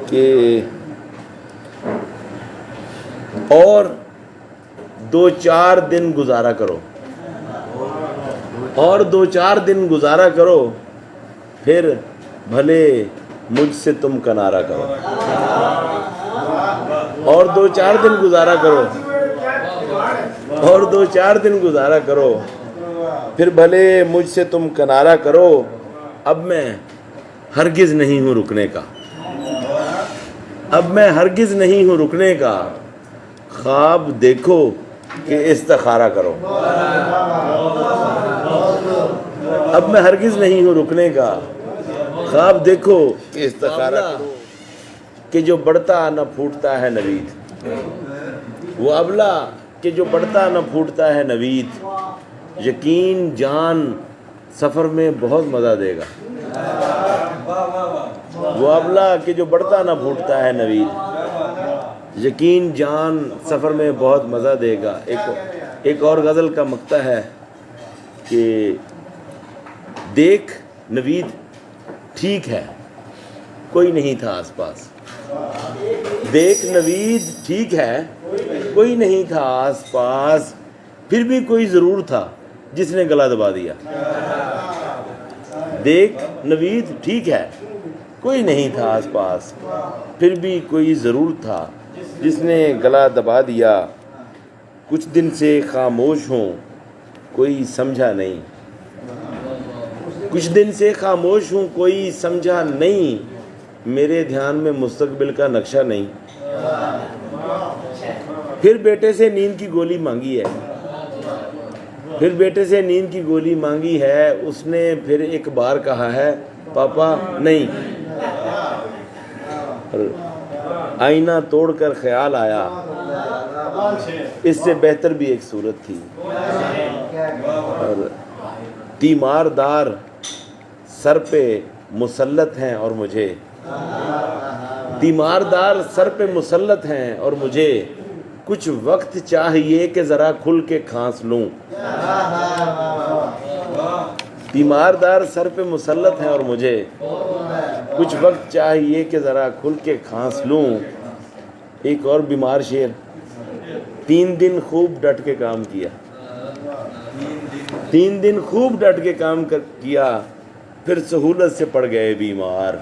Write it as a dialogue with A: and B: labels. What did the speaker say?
A: کہ اور 2-4 دن گزارا کرو، اور 2-4 دن گزارا کرو، پھر بھلے مجھ سے تم کنارہ کرو، اور 2-4 دن گزارا کرو، اور 2-4 دن گزارا کرو، پھر بھلے مجھ سے تم کنارہ کرو، اب میں ہرگز نہیں ہوں رکنے کا، اب میں ہرگز نہیں ہوں رکنے کا، خواب دیکھو کہ استخارہ کرو، اب میں ہرگز نہیں ہوں رکنے کا، خواب دیکھو کہ استخارہ کرو، کہ جو بڑھتا نہ پھوٹتا ہے نوید، وہ ابلا کہ جو بڑھتا نہ پھوٹتا ہے نوید، یقین جان سفر میں بہت مزہ دے گا، وہ ابلا کہ جو بڑھتا نہ پھوٹتا ہے نوید، یقین جان سفر میں بہت مزہ دے گا۔ ایک اور غزل کا مقطع ہے کہ دیکھ نوید ٹھیک ہے کوئی نہیں تھا آس پاس، دیکھ نوید ٹھیک ہے کوئی نہیں تھا آس پاس، پھر بھی کوئی ضرور تھا جس نے گلا دبا دیا، دیکھ نوید ٹھیک ہے کوئی نہیں تھا آس پاس، پھر بھی کوئی ضرور تھا جس نے گلا دبا دیا، کچھ دن سے خاموش ہوں کوئی سمجھا نہیں، کچھ دن سے خاموش ہوں کوئی سمجھا نہیں، میرے دھیان میں مستقبل کا نقشہ نہیں، پھر بیٹے سے نیند کی گولی مانگی ہے، پھر بیٹے سے نیند کی گولی مانگی ہے، اس نے پھر ایک بار کہا ہے پاپا نہیں، آئینہ توڑ کر خیال آیا اس سے بہتر بھی ایک صورت تھی، اور تیمار دار سر پہ مسلط ہیں اور مجھے، تیمار دار سر پہ مسلط ہیں اور مجھے، کچھ وقت چاہیے کہ ذرا کھل کے کھانس لوں، تیمار دار سر پہ مسلط ہیں اور مجھے، کچھ وقت چاہیے کہ ذرا کھل کے کھانس لوں۔ ایک اور بیمار شعر، 3 دن خوب ڈٹ کے کام کیا، 3 دن خوب ڈٹ کے کام کیا، پھر سہولت سے پڑ گئے بیمار۔